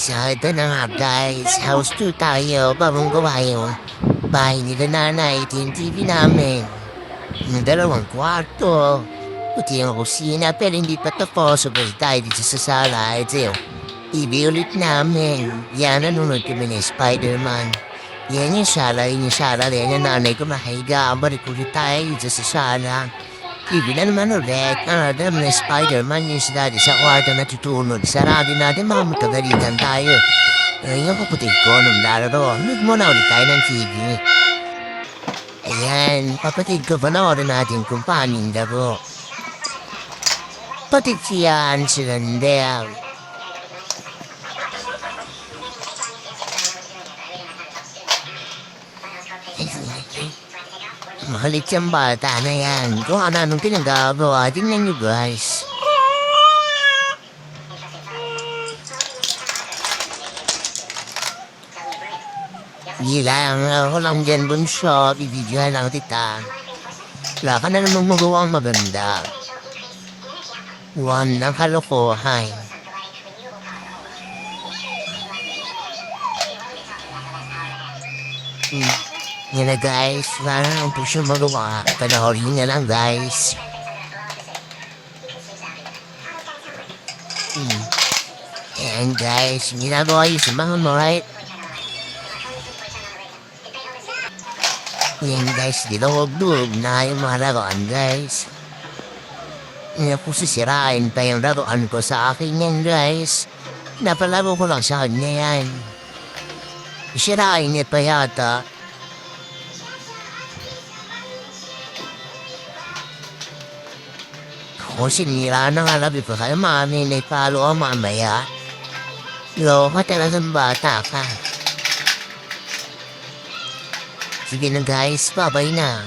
So, ito na nga guys, house tour tayo, bagong gawa yung bahay nila nanay, ito yung TV namin. Yung dalawang kwarto, ito yung kusina, pero hindi pa tapos, sabay tayo dito sa sala, ito yung TV ulit namin. Yan, nanonood kami ng Spider-Man. Yan yung sala, yan yung nanay ko mahiga, balik ulit tayo dito sa sala. TV na naman ulit, alam na Spider-Man yung si daddy sa kwarto natutulog. Sarado natin, baka magkagalitan tayo. Yung kapatid ko, nung lalaro, nag muna ulit tayo ng TV. Ayan, kapatid ko, panoorin natin kung paano yung laro. Patid siyan, silandel. Mahalit siyang bata na yan. Kung ano-anong pinagagawa, tingnan nyo guys. Gilang ako lang dyan bunso, bibidyohan lang kita. Wala ka na namang magawang maganda. One ng kalokohan. Yan na guys, wala na lang po siya magawa. Panoorin na lang guys. Ayan guys, ginagawa yung sa mga right. Yan guys, dilawag-duwag na yung mga laruan guys. Hindi po sisirain pa yung laruan ko sa akin yan guys. Napalaro ko lang sa kanya yan. Sirain niya pa yata. Kung sinira na nga labi pa kayo, mami, naipalo ang mamaya. Loko talagang bata ka. Sige na guys, babay na.